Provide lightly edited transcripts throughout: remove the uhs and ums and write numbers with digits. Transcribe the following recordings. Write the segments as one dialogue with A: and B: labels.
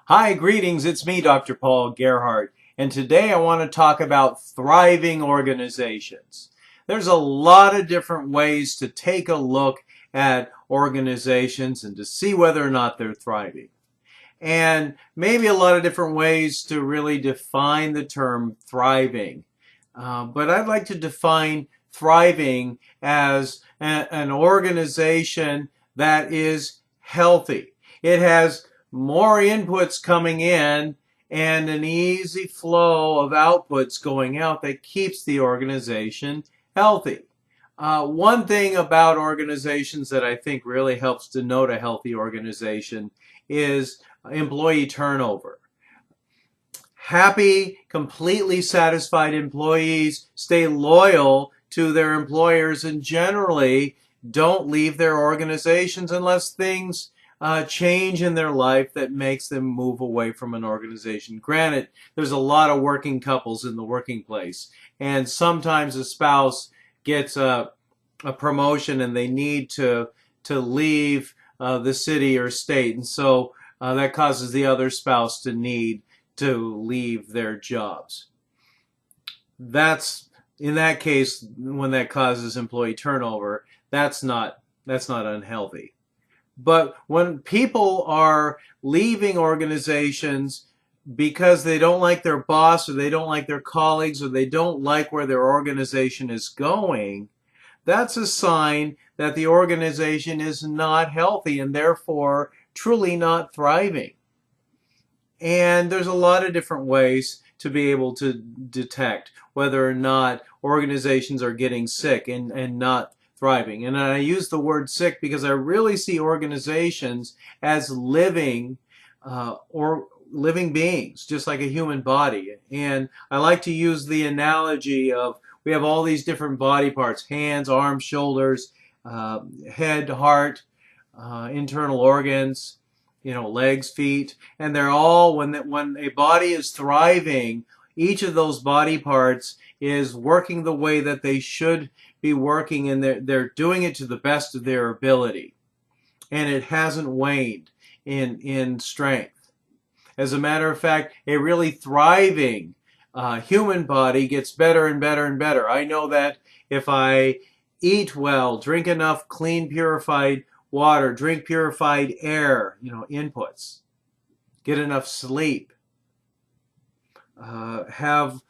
A: Hi, greetings. It's me, Dr. Paul Gerhardt, and today I want to talk about thriving organizations. There's a lot of different ways to take a look at organizations and to see whether or not they're thriving. And maybe a lot of different ways to really define the term thriving. But I'd like to define thriving as an organization that is healthy. It has more inputs coming in and an easy flow of outputs going out that keeps the organization healthy. One thing about organizations that I think really helps denote a healthy organization is employee turnover. Happy, completely satisfied employees stay loyal to their employers and generally don't leave their organizations unless things change in their life that makes them move away from an organization. Granted, there's a lot of working couples in the working place, and sometimes a spouse gets a promotion and they need to leave the city or state, and so that causes the other spouse to need to leave their jobs. That's in that case when that causes employee turnover. That's not unhealthy. But when people are leaving organizations because they don't like their boss or they don't like their colleagues or they don't like where their organization is going, that's a sign that the organization is not healthy and therefore truly not thriving. And there's a lot of different ways to be able to detect whether or not organizations are getting sick and not thriving. And I use the word sick because I really see organizations as living or living beings, just like a human body. And I like to use the analogy of we have all these different body parts: hands, arms, shoulders, head, heart, internal organs, legs, feet, and they're all, when a body is thriving, each of those body parts is working the way that they should be working, and they're doing it to the best of their ability. And it hasn't waned in strength. As a matter of fact, a really thriving human body gets better and better and better. I know that if I eat well, drink enough clean, purified water, drink purified air, inputs, get enough sleep, have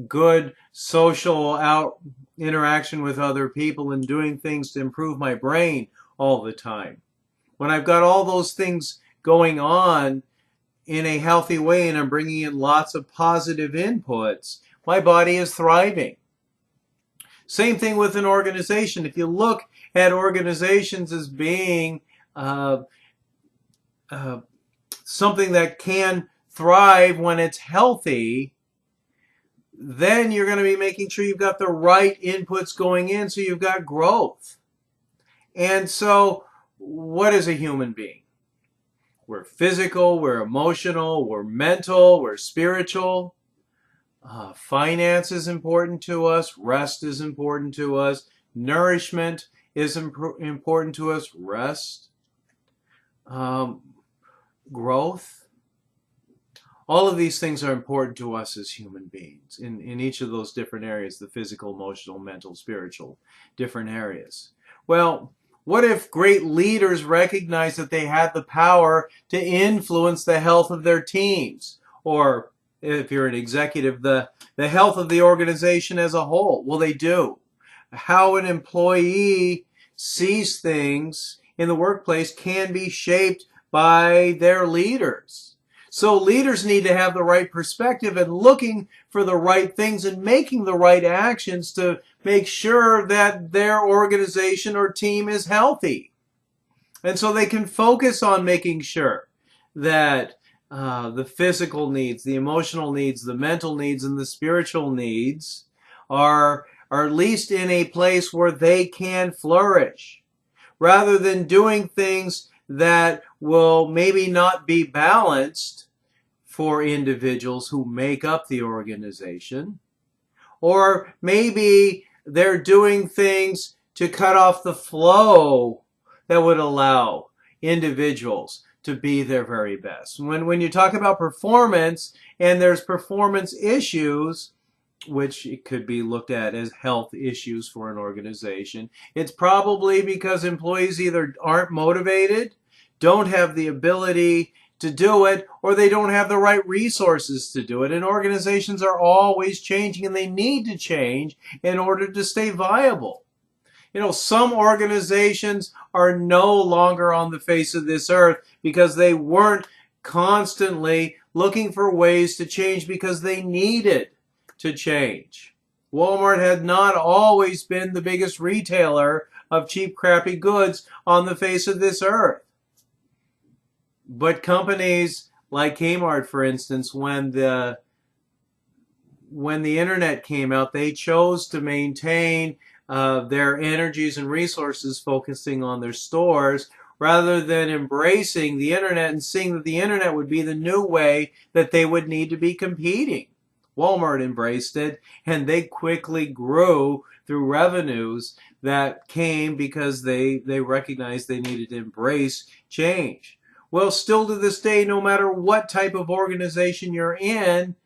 A: good social interaction with other people and doing things to improve my brain all the time. When I've got all those things going on in a healthy way and I'm bringing in lots of positive inputs, my body is thriving. Same thing with an organization. If you look at organizations as being something that can thrive when it's healthy, then you're going to be making sure you've got the right inputs going in so you've got growth. And so what is a human being? We're physical, we're emotional, we're mental, we're spiritual. Finance is important to us. Rest is important to us. Nourishment is important to us. Rest. Growth. All of these things are important to us as human beings in each of those different areas: the physical, emotional, mental, spiritual, different areas. Well, what if great leaders recognized that they had the power to influence the health of their teams? Or if you're an executive, the health of the organization as a whole? Well, they do. How an employee sees things in the workplace can be shaped by their leaders. So leaders need to have the right perspective and looking for the right things and making the right actions to make sure that their organization or team is healthy. And so they can focus on making sure that the physical needs, the emotional needs, the mental needs, and the spiritual needs are at least in a place where they can flourish, rather than doing things that will maybe not be balanced for individuals who make up the organization. Or maybe they're doing things to cut off the flow that would allow individuals to be their very best. When you talk about performance and there's performance issues, which it could be looked at as health issues for an organization, it's probably because employees either aren't motivated, don't have the ability to do it, or they don't have the right resources to do it. And organizations are always changing, and they need to change in order to stay viable. You know, some organizations are no longer on the face of this earth because they weren't constantly looking for ways to change because they needed to change. Walmart had not always been the biggest retailer of cheap, crappy goods on the face of this earth. But companies like Kmart, for instance, when the internet came out, they chose to maintain their energies and resources focusing on their stores rather than embracing the internet and seeing that the internet would be the new way that they would need to be competing. Walmart embraced it, and they quickly grew through revenues that came because they recognized they needed to embrace change. Well, still to this day, no matter what type of organization you're in,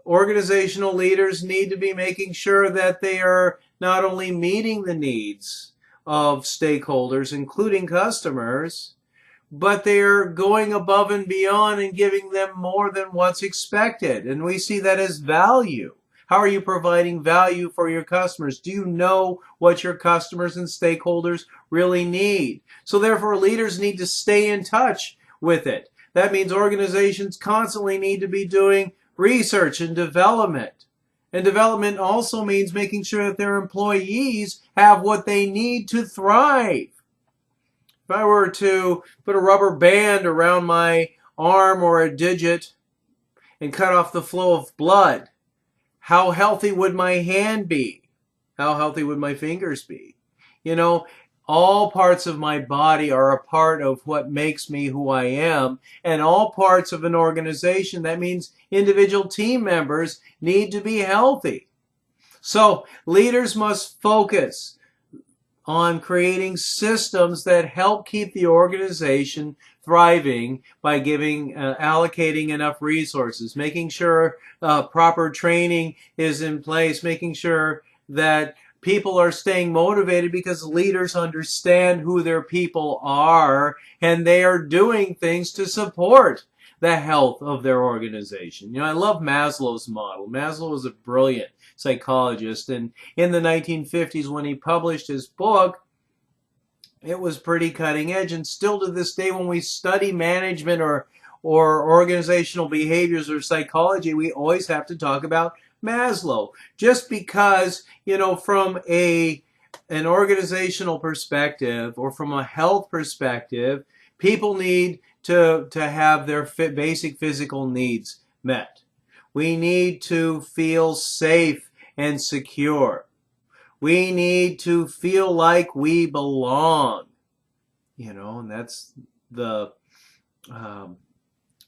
A: organizational leaders need to be making sure that they are not only meeting the needs of stakeholders, including customers, but they're going above and beyond and giving them more than what's expected. And we see that as value. How are you providing value for your customers? Do you know what your customers and stakeholders really need? So therefore, leaders need to stay in touch with it. That means organizations constantly need to be doing research and development. And development also means making sure that their employees have what they need to thrive. If I were to put a rubber band around my arm or a digit and cut off the flow of blood, how healthy would my hand be? How healthy would my fingers be? You know, all parts of my body are a part of what makes me who I am, and all parts of an organization, that means individual team members, need to be healthy. So leaders must focus on creating systems that help keep the organization thriving by allocating enough resources, making sure proper training is in place, making sure that people are staying motivated because leaders understand who their people are and they are doing things to support the health of their organization. You know, I love Maslow's model. Maslow was a brilliant psychologist, and in the 1950s when he published his book, it was pretty cutting edge, and still to this day when we study management or organizational behaviors or psychology, we always have to talk about Maslow, just because, you know, from an organizational perspective or from a health perspective, people need to have their basic physical needs met. We need to feel safe and secure. We need to feel like we belong, you know, and that's the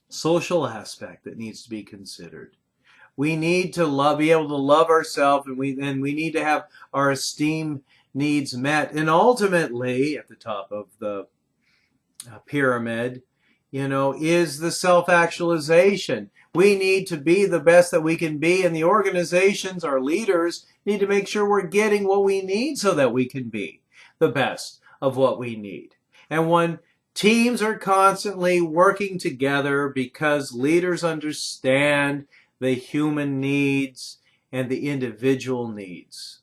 A: social aspect that needs to be considered. We need to be able to love ourselves, and we need to have our esteem needs met. And ultimately, at the top of the pyramid, you know, is the self-actualization. We need to be the best that we can be, and the organizations, our leaders, need to make sure we're getting what we need so that we can be the best of what we need. And when teams are constantly working together because leaders understand the human needs and the individual needs,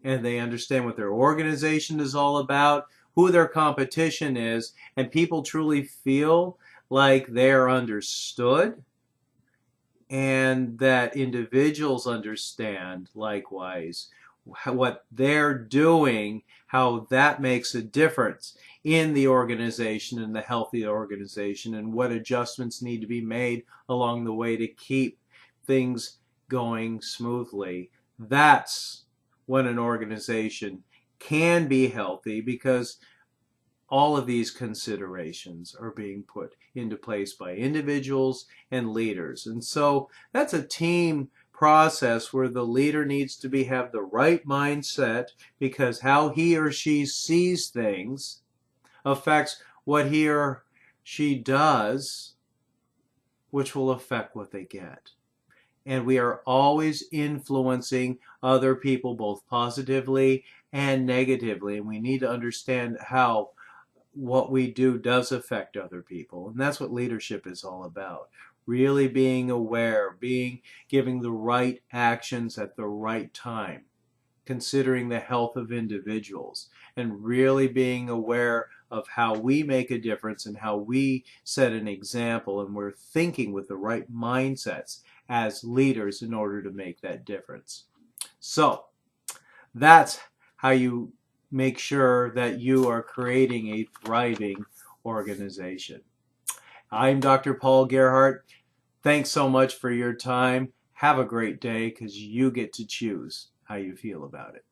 A: and they understand what their organization is all about, who their competition is, and people truly feel like they're understood, and that individuals understand likewise what they're doing, how that makes a difference in the organization and the healthy organization, and what adjustments need to be made along the way to keep things going smoothly. That's when an organization can be healthy, because all of these considerations are being put into place by individuals and leaders. And so that's a team process where the leader needs to have the right mindset, because how he or she sees things affects what he or she does, which will affect what they get. And we are always influencing other people both positively and negatively. And we need to understand how what we do does affect other people. And that's what leadership is all about. Really being aware, giving the right actions at the right time, considering the health of individuals, and really being aware of how we make a difference and how we set an example, and we're thinking with the right mindsets as leaders in order to make that difference. So that's how you make sure that you are creating a thriving organization. I'm Dr. Paul Gerhardt. Thanks so much for your time. Have a great day, because you get to choose how you feel about it.